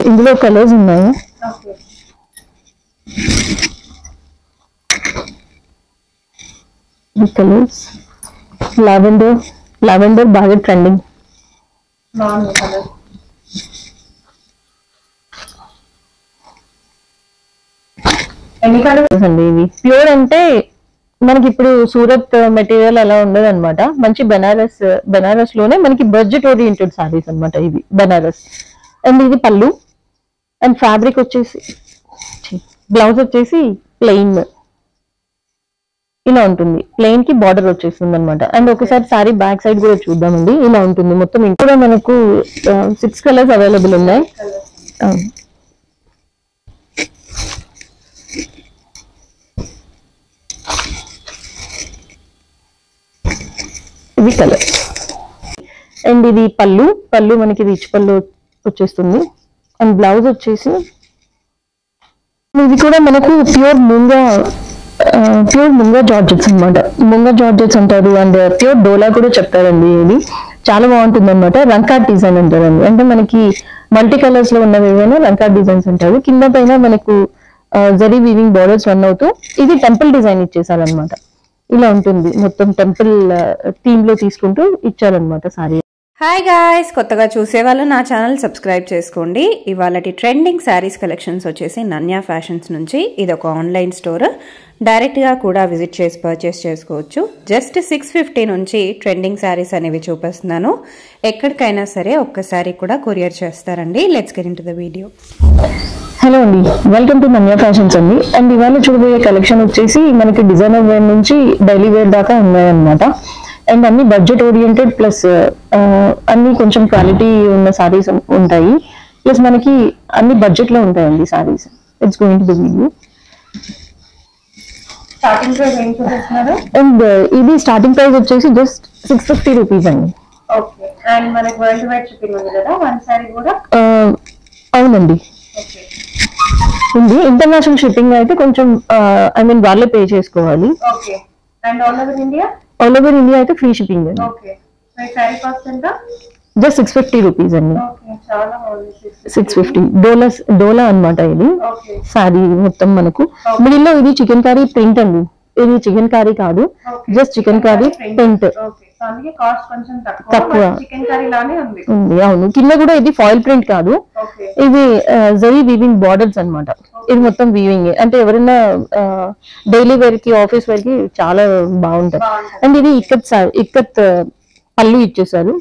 ఇందులో కలర్స్ ఉన్నాయి. ఈ కలర్స్ లావెండర్ బాగా ట్రెండింగ్. ఎన్ని కలర్స్ అండి ఇవి? ప్యూర్ అంటే మనకి ఇప్పుడు సూరత్ మెటీరియల్ అలా ఉండదు అనమాట. మంచి బెనారస్ లోనే మనకి బడ్జెట్ ఓరియంటెడ్ సారీస్ అనమాట ఇవి, బెనారస్. అండ్ ఇది పళ్ళు. అండ్ ఫ్యాబ్రిక్ వచ్చేసి, బ్లౌజ్ వచ్చేసి ప్లెయిన్ ఇలా ఉంటుంది. ప్లెయిన్ కి బార్డర్ వచ్చేస్తుంది అనమాట. అండ్ ఒకసారి సారీ బ్యాక్ సైడ్ కూడా చూద్దామండి. ఇలా ఉంటుంది మొత్తం. ఇంకా మనకు 6 కలర్స్ అవైలబుల్ ఉన్నాయి. ఇది కలర్. అండ్ ఇది పళ్ళు మనకి రిచ్ పళ్ళు వచ్చేస్తుంది. అండ్ బ్లౌజ్ వచ్చేసి ఇది కూడా మనకు ప్యూర్ ముంగా జార్జెట్స్ అనమాట. ముంగా జార్జెట్స్ అంటారు. అండ్ ప్యూర్ డోలా కూడా చెప్తారండి. ఇది చాలా బాగుంటుంది అనమాట. రంకాట్ డిజైన్ అంటారండి. అంటే మనకి మల్టీ కలర్స్ లో ఉన్నవి ఏవైనా రంకాట్ డిజైన్స్ అంటారు. కింద పైన మనకు జరీ వీవింగ్ బోర్డర్స్ రన్ అవుతూ ఇది టెంపుల్ డిజైన్ ఇచ్చేసారనమాట. ఇలా ఉంటుంది మొత్తం. టెంపుల్ థీమ్ లో తీసుకుంటూ ఇచ్చారనమాట సారీ. హాయ్ గాయ్స్, కొత్తగా చూసేవాళ్ళు నా ఛానల్ సబ్స్క్రైబ్ చేసుకోండి. ఇవాళటి ట్రెండింగ్ శారీస్ కలెక్షన్స్ వచ్చేసి నన్యా ఫ్యాషన్స్ నుంచి. ఇది ఒక ఆన్లైన్ స్టోర్. డైరెక్ట్గా కూడా విజిట్ చేసి పర్చేస్ చేసుకోవచ్చు. జస్ట్ 650 నుంచి ట్రెండింగ్ శారీస్ అనేవి చూపిస్తున్నాను. ఎక్కడికైనా సరే ఒక్కసారి కూడా కొరియర్ చేస్తారండి. Let's get into the video. Hello అండి, వెల్కమ్ టు నన్యా ఫ్యాషన్స్ అండి. అండ్ ఇవాళ చూడబోయే కలెక్షన్ వచ్చేసి మనకి డిజైనర్ వేర్ నుంచి డైలీ వేర్ దాకా ఉన్నాయన్నమాట. అండ్ అన్ని బడ్జెట్ ఓరియంటెడ్ ప్లస్ అన్ని కొంచెం క్వాలిటీ ఉన్న సారీస్ ఉంటాయి. ప్లస్ మనకి అన్ని బడ్జెట్ లో ఉంటాయండి saris. It's going to be video. Starting price ఏం చూపిస్తున్నారు? అండ్ ఇది స్టార్టింగ్ ప్రైస్ వచ్చేసి జస్ట్ 650 రూపీస్ అండి. ఓకే. అండ్ మనకి వరల్డ్ వైడ్ షిప్పింగ్ ఉంది కదా వన్ సారీ కూడా? అవునండి. ఓకే. ఉంది. ఇంటర్నేషనల్ షిప్పింగ్ అయితే కొంచెం వాళ్ళే పే చేసుకోవాలి. Okay. And all over India? All over India అయితే ఫ్రీ షిప్పింగ్ అండి. ఓకే. మీ సారీ కాస్ట్ ఎంత? జస్ట్ 650 రూపీస్ అండి. ఓకే, చాలా బాగుంది. 650 డోలా అన్నమాట. ఇది ఓకే. సారీ మొత్తం మనకు మిడిల్ లో ఇది చికెన్ కర్రీ ప్రింట్ అండి. ఇది చికెన్ కర్రీ కాదు, just chicken curry print. Okay, so అందుకే కాస్ట్ కొంచెం తక్కువ. చికెన్ కర్రీ లానే ఉంది. అవును. కింద కూడా ఇది ఫాయిల్ ప్రింట్ కాదు. ఓకే. ఇది జరీ వీవింగ్ బార్డర్స్ అన్నమాట. ఇది మొత్తం వీవింగ్. అంటే ఎవరైనా డైలీ వేర్ కి ఆఫీస్ వేర్ కి చాలా బాగుంటది. అండ్ ఇది ఇక్కత్ పళ్ళు ఇచ్చేసారు.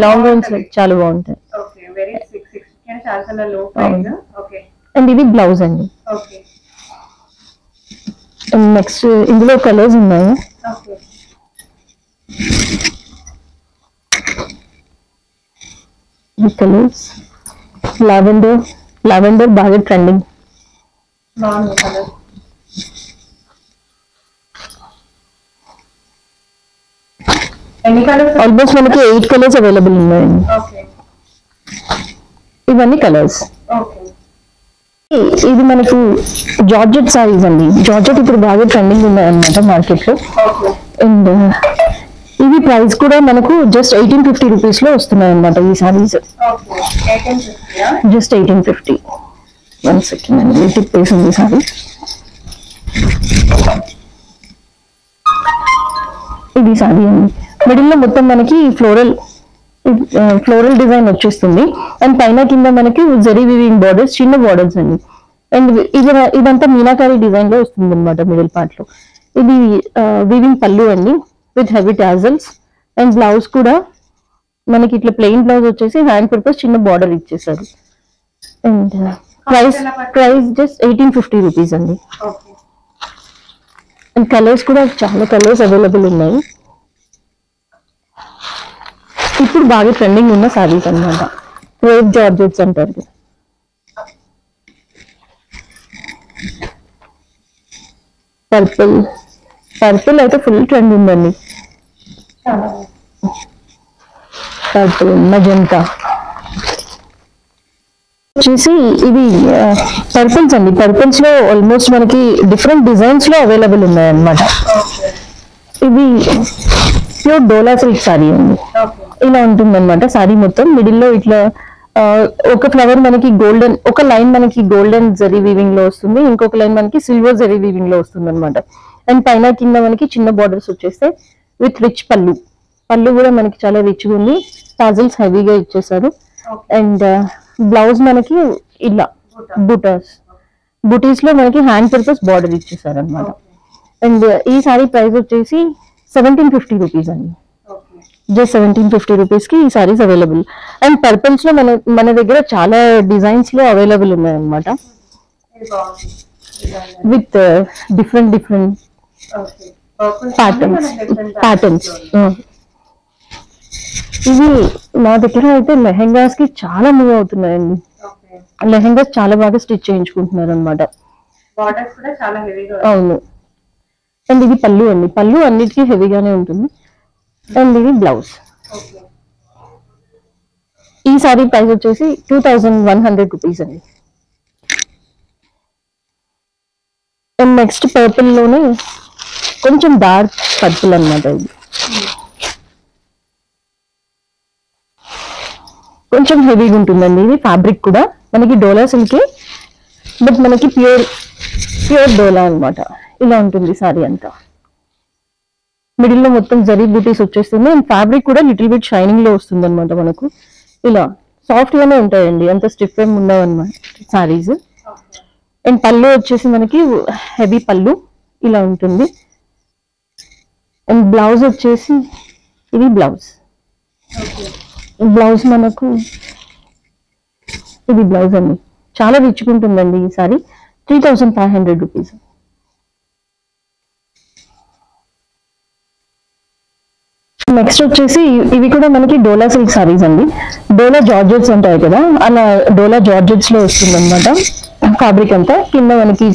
లాంగ్ గౌన్స్ చాలా బాగుంటాయి. అండ్ ఇది బ్లౌజ్ అండి. నెక్స్ట్ ఇందులో కలర్స్ ఉన్నాయి. ఈ కలర్స్ లావెండర్ బాగా ట్రెండింగ్. ఆల్మోస్ట్ మనకి 8 కలర్స్ అవైలబుల్ ఉన్నాయండి. ఇవన్నీ కలర్స్. ఇది మనకు జార్జెట్ సారీస్ అండి. జార్జెట్ ఇప్పుడు బాగా ట్రెండింగ్ ఉన్నాయన్నమాట మార్కెట్ లో. అండ్ ఇది ప్రైస్ కూడా మనకు జస్ట్ 1850 రూపీస్ లో వస్తున్నాయి అన్నమాట ఈ సారీస్. జస్ట్ 1850. 1 సెకండ్ అండి, తిప్పేసింది సారీ. ఇది సారీ అండి. మిడిల్ లో మొత్తం మనకి ఫ్లోరల్ డిజైన్ వచ్చేస్తుంది. అండ్ పైన కింద మనకి జరీ వీవింగ్ బార్డర్స్, చిన్న బార్డర్స్ అండి. అండ్ ఇదంతా మీనాకారి డిజైన్ లో వస్తుంది అనమాట మిడిల్ పార్ట్ లో. ఇది వీవింగ్ పళ్ళు అండి with heavy tassels. And blouse కూడా మనకి ఇట్లా ప్లెయిన్ బ్లౌజ్ వచ్చేసి హ్యాండ్ పర్పస్ చిన్న బార్డర్ ఇచ్చేసారు. అండ్ ప్రైస్ జస్ట్ 1850 రూపీస్ అండి. అండ్ కలర్స్ కూడా చాలా కలర్స్ అవైలబుల్ ఉన్నాయి. ఇప్పుడు బాగా ట్రెండింగ్ ఉన్న సారీస్ అన్నమాట. క్రేప్ జార్జెట్స్ అంటారు. పర్పుల్ అయితే ఫుల్ ట్రెండ్ ఉందండి. పర్పుల్, మజంతా వచ్చేసి ఇది పర్పుల్స్ అండి. పర్పుల్స్ లో ఆల్మోస్ట్ మనకి డిఫరెంట్ డిజైన్స్ లో అవైలబుల్ ఉన్నాయన్నమాట. ఇది ప్యూర్ డోలా సిల్క్ సారీ అండి. ఇలా ఉంటుంది అనమాట సారీ మొత్తం. మిడిల్ లో ఇట్లా ఒక ఫ్లవర్ మనకి గోల్డెన్, ఒక లైన్ మనకి గోల్డెన్ జరీ వీవింగ్ లో వస్తుంది, ఇంకొక లైన్ మనకి సిల్వర్ జరీ వీవింగ్ లో వస్తుంది అనమాట. అండ్ పైన కింద మనకి చిన్న బార్డర్స్ వచ్చేస్తే విత్ రిచ్ పళ్ళు. పళ్ళు కూడా మనకి చాలా రిచ్ గా ఉంది, టాజిల్స్ హెవీగా ఇచ్చేసారు. అండ్ బ్లౌజ్ మనకి ఇలా బుటీస్ లో మనకి హ్యాండ్ పర్పస్ బార్డర్ ఇచ్చేసారు అనమాట. అండ్ ఈ సారీ ప్రైస్ వచ్చేసి 1750 రూపీస్ అండి. జస్ట్ 1750 రూపీస్ కి ఈ సారీస్ అవైలబుల్. అండ్ పర్పుల్స్ లో మన దగ్గర చాలా డిజైన్స్ లో అవైలబుల్ ఉన్నాయి అనమాట, విత్ డిఫరెంట్ ప్యాటర్న్స్. ఇవి మా దగ్గర అయితే లెహెంగాస్ కి చాలా మూవ్ అవుతున్నాయండి. లెహెంగాస్ చాలా బాగా స్టిచ్ చేయించుకుంటున్నారు అనమాట. అవును. అండ్ ఇది పళ్ళు అండి, పళ్ళు అన్నిటికీ హెవీగానే ఉంటుంది. అండ్ ఇది బ్లౌజ్. ఈ సారీ ప్రైస్ వచ్చేసి 2100 రూపీస్ అండి. అండ్ నెక్స్ట్ పర్పుల్ లోనే కొంచెం డార్క్ పర్పుల్ అనమాట. ఇది కొంచెం హెవీగా ఉంటుందండి. ఇది ఫ్యాబ్రిక్ కూడా మనకి డోలా సిల్క్, బట్ మనకి ప్యూర్ డోలా అనమాట. ఇలా ఉంటుంది సారీ అంతా. మిడిల్ లో మొత్తం జరీ బూటీస్ వచ్చేస్తుంది. అండ్ ఫ్యాబ్రిక్ కూడా లిటిల్ బిట్ షైనింగ్ లో వస్తుంది అనమాట. మనకు ఇలా సాఫ్ట్ గానే ఉంటాయండి, అంత స్టిఫ్ ఏం ఉండవు అనమాట సారీస్. అండ్ పళ్ళు వచ్చేసి మనకి హెవీ పళ్ళు ఇలా ఉంటుంది. అండ్ బ్లౌజ్ వచ్చేసి ఇది బ్లౌజ్ మనకు ఇది బ్లౌజ్ అండి. చాలా రిచ్గా ఉంటుందండి ఈ సారీ. 3500 రూపీస్. నెక్స్ట్ వచ్చేసి ఇవి కూడా మనకి డోలా సిల్క్ సారీస్ అండి. డోలా జార్జెట్స్ ఉంటాయి కదా, అలా డోలా జార్జెట్స్ లో వస్తుంది అనమాట ఫ్యాబ్రిక్ అంతా. కింద మనకి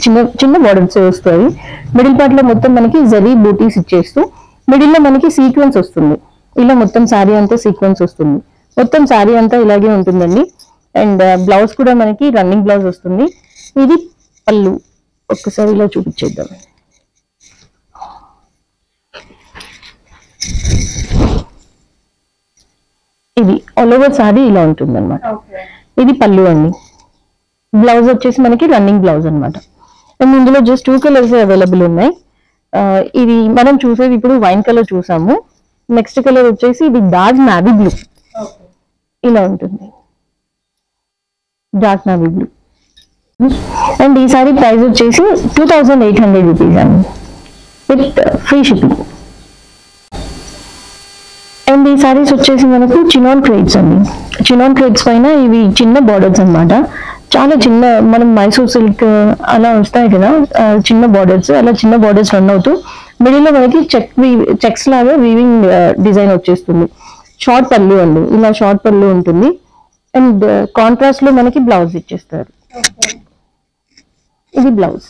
చిన్న బార్డర్స్ వస్తాయి. మిడిల్ పార్ట్ లో మొత్తం మనకి జరీ బూటీస్ ఇచ్చేస్తూ మిడిల్ లో మనకి సీక్వెన్స్ వస్తుంది. ఇలా మొత్తం శారీ అంతా సీక్వెన్స్ వస్తుంది. మొత్తం శారీ అంతా ఇలాగే ఉంటుందండి. అండ్ బ్లౌజ్ కూడా మనకి రన్నింగ్ బ్లౌజ్ వస్తుంది. ఇది పళ్ళు. ఒక్కసారి ఇలా చూపించేద్దాం. ఇది ఆల్ ఓవర్ సారీ ఇలా ఉంటుంది అనమాట. ఇది పళ్ళు అండి. బ్లౌజ్ వచ్చేసి మనకి రన్నింగ్ బ్లౌజ్ అనమాట. అండ్ ఇందులో జస్ట్ 2 కలర్స్ అవైలబుల్ ఉన్నాయి. ఇది మనం చూసేది ఇప్పుడు వైన్ కలర్ చూసాము. నెక్స్ట్ కలర్ వచ్చేసి ఇది డార్క్ నావీ బ్లూ. ఇలా ఉంటుంది డార్క్ నావీ బ్లూ. అండ్ ఈ సారీ ప్రైస్ వచ్చేసి 2800 రూపీస్ అండి, విత్ ఫ్రీ షిప్పింగ్. అండ్ ఈ సారీస్ వచ్చేసి మనకు చినాన్ క్రేట్స్ అండి. చినాన్ క్రేట్స్ పైన ఇవి చిన్న బార్డర్స్ అనమాట. చాలా చిన్న, మనం మైసూర్ సిల్క్ అలా వస్తాయి కదా చిన్న బార్డర్స్, అలా చిన్న బార్డర్స్ రన్ అవుతూ మిడిల్ లో మనకి చెక్స్ లాగా వీవింగ్ డిజైన్ వచ్చేస్తుంది. షార్ట్ పళ్ళు అండి, ఇలా షార్ట్ పళ్ళు ఉంటుంది. అండ్ కాంట్రాస్ట్ లో మనకి బ్లౌజ్ ఇచ్చేస్తారు. ఇది బ్లౌజ్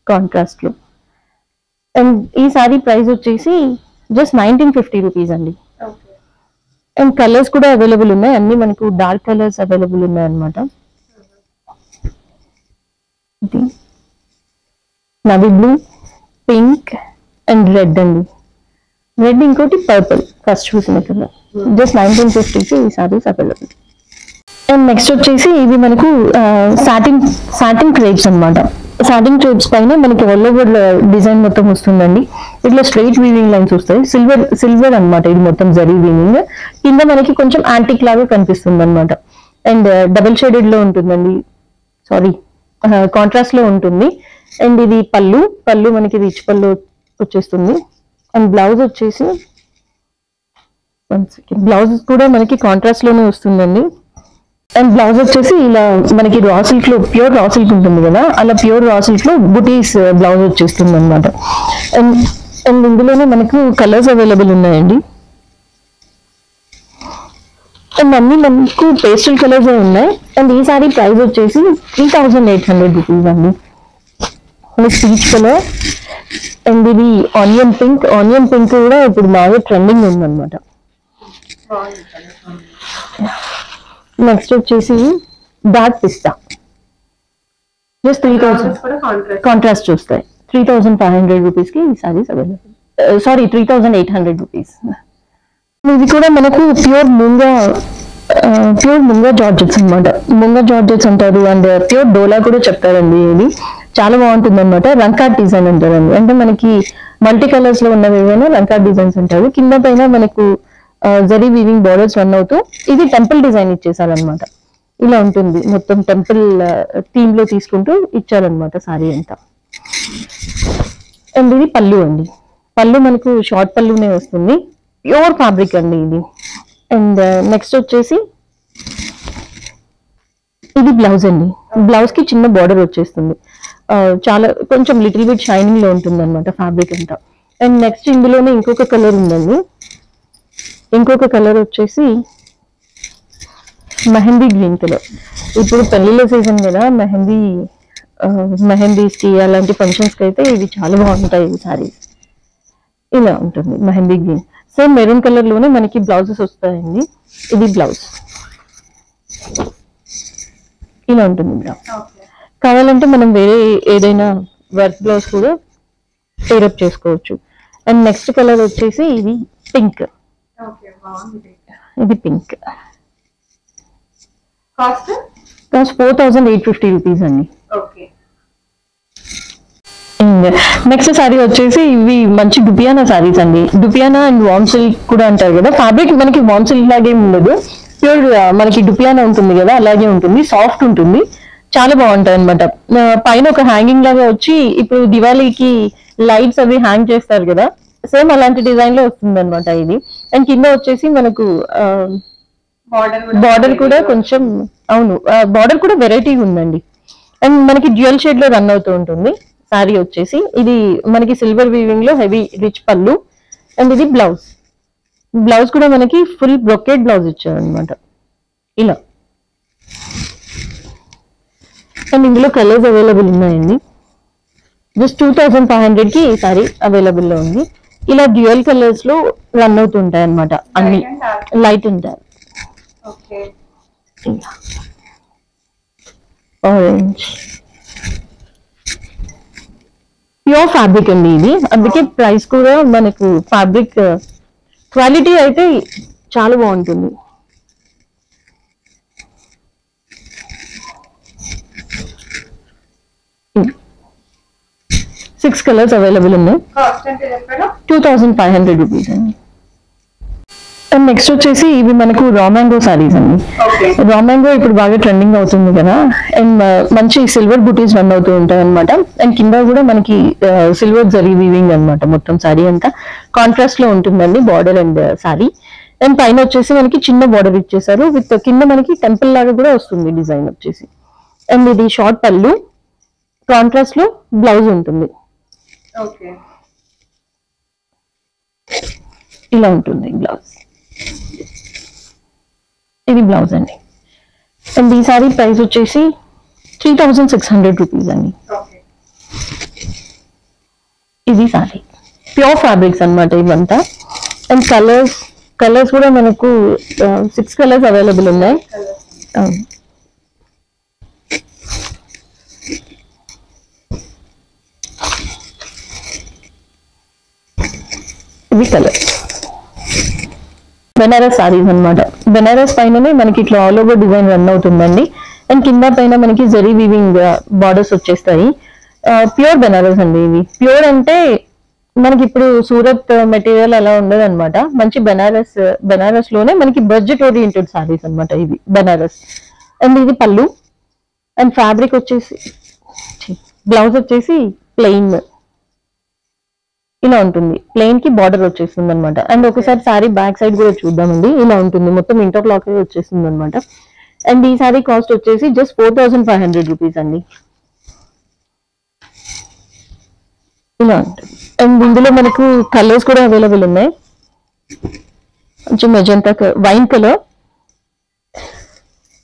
కాంట్రాస్ట్ లో. అండ్ ఈ సారీ ప్రైస్ వచ్చేసి జస్ట్ 1950 రూపీస్ అండి. అండ్ కలర్స్ కూడా అవైలబుల్ ఉన్నాయి, అన్ని మనకు డార్క్ కలర్స్ అవైలబుల్ ఉన్నాయి అనమాట. ఇది navy blue, pink and red అండి. రెడ్ ఇంకోటి పర్పుల్ ఫస్ట్ చూసిన కలర్. జస్ట్ 1950కి ఈ సారీస్ అవైలబుల్. అండ్ నెక్స్ట్ వచ్చేసి ఇవి మనకు సాటిన్ క్రేప్స్ అనమాట. సాటిన్ క్రేప్స్ పైన మనకి ఆల్ ఓవర్ డిజైన్ మొత్తం వస్తుందండి. ఇట్లా స్ట్రైట్ వీవింగ్ లైన్స్ వస్తాయి. సిల్వర్ అనమాట ఇది మొత్తం జరీ వీవింగ్. కింద మనకి కొంచెం యాంటిక్ లాగా కనిపిస్తుంది అనమాట. అండ్ డబుల్ షేడెడ్ లో ఉంటుందండి, సారీ కాంట్రాస్ట్ లో ఉంటుంది. అండ్ ఇది పళ్ళు మనకి రిచ్ పళ్ళు వచ్చేస్తుంది. అండ్ బ్లౌజ్ వచ్చేసి బ్లౌజ్ కూడా మనకి కాంట్రాస్ట్ లోనే వస్తుందండి. అండ్ బ్లౌజ్ వచ్చేసి ఇలా మనకి రా సిల్క్ లో, ప్యూర్ రా సిల్క్ ఉంటుంది కదా, అలా ప్యూర్ రా సిల్క్ లో బుటీస్ బ్లౌజ్ వచ్చేస్తుంది అనమాట. అండ్ ఇందులోనే మనకు కలర్స్ అవైలబుల్ ఉన్నాయండి. అండ్ అన్ని మనకు పేస్టల్ కలర్స్ ఉన్నాయి. అండ్ ఈ సారీ ప్రైస్ వచ్చేసి 3800 రూపీస్ అండి. పీచ్ కలర్ అండ్ ఇది ఆనియన్ పింక్ కూడా ఇప్పుడు బాగా ట్రెండింగ్ ఉందన్నమాట. నెక్స్ట్ వచ్చేసి డార్క్ పిస్తా. జస్ట్ 3000 కాంట్రాస్ట్ చూస్తాయి. 3500 రూపీస్ కి ఈ సారీస్ అవైలబుల్. Sorry 3800 rupees. ఇది కూడా మనకు ప్యూర్ ప్యూర్ ముంగా జార్జెట్స్ అనమాట. ముంగా జార్జెట్స్ అంటారు అండ్ ప్యూర్ డోలా కూడా చెప్తారండి. ఇది చాలా బాగుంటుంది అనమాట. రంకాట్ డిజైన్ అంటారండి. అంటే మనకి మల్టీ కలర్స్ లో ఉన్నవి ఏవైనా రంకాట్ డిజైన్స్ అంటారు. కింద పైన మనకు జరీ వీవింగ్ బోర్డర్స్ రన్ అవుతూ ఇది టెంపుల్ డిజైన్ ఇచ్చేసారనమాట. ఇలా ఉంటుంది మొత్తం టెంపుల్ థీమ్ లో తీసుకుంటూ ఇచ్చారనమాట సారీ అంతా. అండ్ ఇది పళ్ళు అండి. పళ్ళు మనకు షార్ట్ పళ్ళునే వస్తుంది. ప్యూర్ ఫ్యాబ్రిక్ అండి ఇది. అండ్ నెక్స్ట్ వచ్చేసి ఇది బ్లౌజ్ అండి. బ్లౌజ్ కి చిన్న బార్డర్ వచ్చేస్తుంది. చాలా కొంచెం లిటిల్ బిట్ షైనింగ్ లో ఉంటుంది అనమాట ఫ్యాబ్రిక్ అంతా. అండ్ నెక్స్ట్ ఇందులోనే ఇంకొక కలర్ ఉందండి. ఇంకొక కలర్ వచ్చేసి మెహందీ గ్రీన్ కలర్. ఇప్పుడు పెళ్లిళ్ళ సీజన్ కదా, మెహందీస్ కి అలాంటి ఫంక్షన్స్ కి అయితే ఇవి చాలా బాగుంటాయి ఈ సారీస్. ఇలా ఉంటుంది mehndi green. Same maroon colour లోనే మనకి బ్లౌజెస్ వస్తాయండి. ఇది బ్లౌజ్ ఇలా ఉంటుంది బ్లౌజ్. కావాలంటే మనం వేరే ఏదైనా వర్క్ బ్లౌజ్ కూడా పేరప్ చేసుకోవచ్చు. అండ్ నెక్స్ట్ కలర్ వచ్చేసి ఇది పింక్. ఇది పింక్. కాస్ట్ 4850 రూపీస్ అండి. నెక్స్ట్ సారీ వచ్చేసి ఇవి మంచి డుపియానా సారీస్ అండి. డుపియానా అండ్ వామ్ సిల్క్ కూడా అంటారు కదా. ఫ్యాబ్రిక్ మనకి వామ్ సిల్క్ లాగే ఉండదు, ప్యూర్ మనకి డుపియానా ఉంటుంది కదా అలాగే ఉంటుంది. సాఫ్ట్ ఉంటుంది, చాలా బాగుంటాయి అనమాట. పైన ఒక హ్యాంగింగ్ లాగా వచ్చి ఇప్పుడు దివాళీకి లైట్స్ అవి హ్యాంగ్ చేస్తారు కదా, సేమ్ అలాంటి డిజైన్ లో వస్తుంది అనమాట ఇది. అండ్ కింద వచ్చేసి మనకు బార్డర్ కూడా కొంచెం, అవును బార్డర్ కూడా వెరైటీ ఉందండి. అండ్ మనకి డ్యూయల్ షేడ్ లో రన్ అవుతూ ఉంటుంది సారీ వచ్చేసి. ఇది మనకి సిల్వర్ వీవింగ్ లో హెవీ రిచ్ పళ్ళు. అండ్ ఇది బ్లౌజ్. బ్లౌజ్ కూడా మనకి ఫుల్ బ్రొకెట్ బ్లౌజ్ ఇచ్చారు అనమాట ఇలా. అండ్ ఇందులో కలర్స్ అవైలబుల్ ఉన్నాయండి. జస్ట్ 2500 కి ఈ సారీ అవైలబుల్ లో ఉంది. ఇలా డ్యూయల్ కలర్స్ లో రన్ అవుతుంటాయి అనమాట. అన్ని లైట్ ఉంటాయి. ఆరెంజ్ ప్యూర్ ఫ్యాబ్రిక్ అండి ఇది. అందుకే ప్రైస్ కూడా మనకు ఫ్యాబ్రిక్ క్వాలిటీ అయితే చాలా బాగుంటుంది. సిక్స్ కలర్స్ అవైలబుల్ ఉన్నాయి. 2500 రూపీస్ అండి. అండ్ నెక్స్ట్ వచ్చేసి ఇవి మనకు రా మ్యాంగో సారీస్ అండి. రా మ్యాంగో ఇప్పుడు బాగా ట్రెండింగ్ అవుతుంది కదా. అండ్ మంచి సిల్వర్ బూటీస్ రన్ అవుతూ ఉంటాయి అనమాట. అండ్ కింద కూడా మనకి సిల్వర్ జరీ వీవింగ్ అనమాట. మొత్తం సారీ అంతా కాంట్రాస్ట్ లో ఉంటుందండి బార్డర్ అండ్ సారీ. అండ్ పైన వచ్చేసి మనకి చిన్న బార్డర్ ఇచ్చేసారు విత్ కింద మనకి టెంపుల్ లాగా కూడా వస్తుంది డిజైన్ వచ్చేసి. అండ్ ఇది షార్ట్ పళ్ళు, కాంట్రాస్ట్ లో బ్లౌజ్ ఉంటుంది. ఇలా ఉంటుంది బ్లౌజ్. ఇది బ్లౌజ్ అండి. అండ్ ఈ సారీ ప్రైస్ వచ్చేసి 3600 రూపీస్ అండి. ఇది సారీ ప్యూర్ ఫ్యాబ్రిక్స్ అనమాట ఇవంతా. అండ్ కలర్స్ కూడా మనకు 6 కలర్స్ అవైలబుల్ ఉన్నాయి. ఇవి కలర్ బెనారస్ సారీస్ అనమాట. బెనారస్ పైననే మనకి ఇట్లా ఆల్ ఓవర్ డిజైన్ రన్ అవుతుందండి. అండ్ కింద పైన మనకి జరీ వీవింగ్ బార్డర్స్ వచ్చేస్తాయి. ప్యూర్ బెనారస్ అండి ఇవి. ప్యూర్ అంటే మనకి ఇప్పుడు సూరత్ మెటీరియల్ అలా ఉండదు అనమాట. మంచి బెనారస్ లోనే మనకి బడ్జెట్ ఓరియంటెడ్ సారీస్ అనమాట ఇవి బెనారస్. అండ్ ఇది పళ్ళు. అండ్ ఫ్యాబ్రిక్ వచ్చేసి బ్లౌజ్ వచ్చేసి ప్లెయిన్ ఇలా ఉంటుంది. ప్లెయిన్ కి బార్డర్ వచ్చేస్తుంది అనమాట. అండ్ ఒకసారి సారీ బ్యాక్ సైడ్ కూడా చూద్దామండి. ఇలా ఉంటుంది మొత్తం ఇంటర్లాక్ వచ్చేస్తుంది అనమాట. అండ్ ఈ సారీ కాస్ట్ వచ్చేసి జస్ట్ 4500 రూపీస్ అండి. ఇలా ఉంటుంది. అండ్ ఇందులో మనకు కలర్స్ కూడా అవైలబుల్ ఉన్నాయి. కొంచెం మెజెంటా వైన్ కలర్.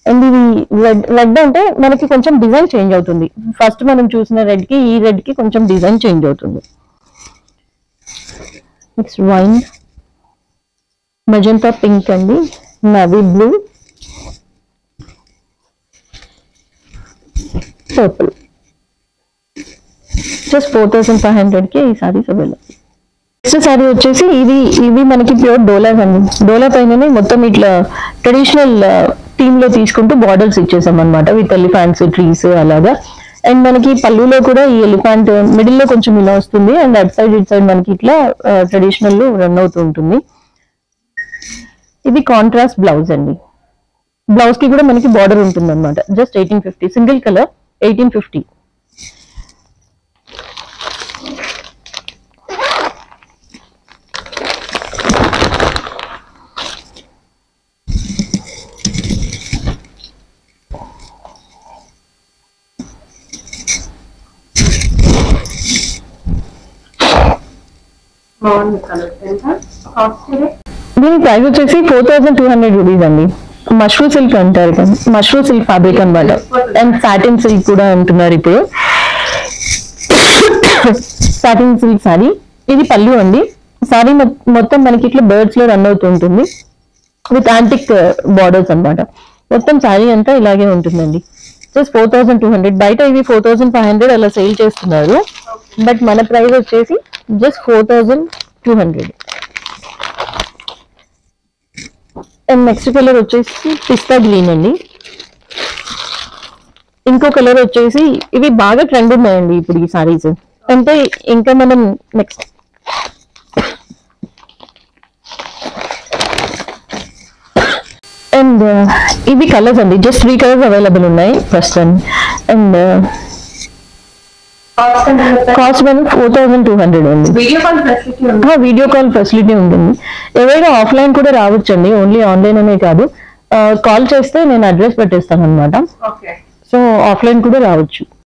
అండ్ ఇది రెడ్ అంటే మనకి కొంచెం డిజైన్ చేంజ్ అవుతుంది. ఫస్ట్ మనం చూసిన రెడ్ కి ఈ రెడ్ కి కొంచెం డిజైన్ చేంజ్ అవుతుంది. నెక్స్ట్ వైన్, మెజెంటా పింక్ అండి, నవీ బ్లూ, పర్పుల్. జస్ట్ 4500 కి ఈ సారీస్ అవైలబుల్. నెక్స్ట్ సారీ వచ్చేసి ఇవి మనకి ప్యూర్ డోలాస్ అండి. డోలా పైననే మొత్తం ఇట్లా ట్రెడిషనల్ థీమ్ లో తీసుకుంటూ బార్డర్స్ ఇచ్చేసాం అనమాట విత్ ఎలిఫాంట్స్ ట్రీస్ అలాగా. అండ్ మనకి పళ్ళులో కూడా ఈ ఎలిఫాంట్ మిడిల్ లో కొంచెం ఇలా వస్తుంది and at side it side మనకి ఇట్లా ట్రెడిషనల్ రన్ అవుతూ ఉంటుంది. ఇది కాంట్రాస్ట్ బ్లౌజ్ అండి. బ్లౌజ్ కి కూడా మనకి బార్డర్ ఉంటుంది అనమాట. Just 1850 single colour 1850. దీని ప్రైస్ వచ్చేసి 4200 రూపీస్ అండి. మష్రూమ్ సిల్క్ అంటారు కదా, మష్రూమ్ సిల్క్ ఫ్యాబ్రిక్ అనమాట. అండ్ సాటిన్ సిల్క్ కూడా అంటున్నారు ఇప్పుడు. Satin silk sorry. ఇది పళ్ళు అండి. సారీ మొత్తం మనకి ఇట్లా బర్డ్స్ లో రన్ అవుతూ ఉంటుంది విత్ యాంటిక్ బార్డర్స్ అనమాట. మొత్తం సారీ అంతా ఇలాగే ఉంటుందండి. జస్ట్ 4200. బయట ఇవి 4500 అలా సేల్ చేస్తున్నారు. బట్ మన ప్రైస్ వచ్చేసి జస్ట్ 4200. అండ్ నెక్స్ట్ కలర్ వచ్చేసి పిస్తా గ్రీన్ అండి. ఇంకో కలర్ వచ్చేసి ఇవి బాగా ట్రెండ్ ఉన్నాయండి ఇప్పుడు ఈ సారీస్. అంటే ఇంకా మనం నెక్స్ట్ అండ్ ఇవి కలర్స్ అండి. జస్ట్ 3 కలర్స్ అవైలబుల్ ఉన్నాయి ప్రస్తుతం. అండ్ కాస్ట్ మనం 4200 ఉంది. వీడియో కాల్ ఫెసిలిటీ ఉంటుంది. ఎవరైనా ఆఫ్లైన్ కూడా రావచ్చండి, ఓన్లీ ఆన్లైన్ అనే కాదు. కాల్ చేస్తే నేను అడ్రస్ పెట్టేస్తాను అనమాట. సో ఆఫ్లైన్ కూడా రావచ్చు.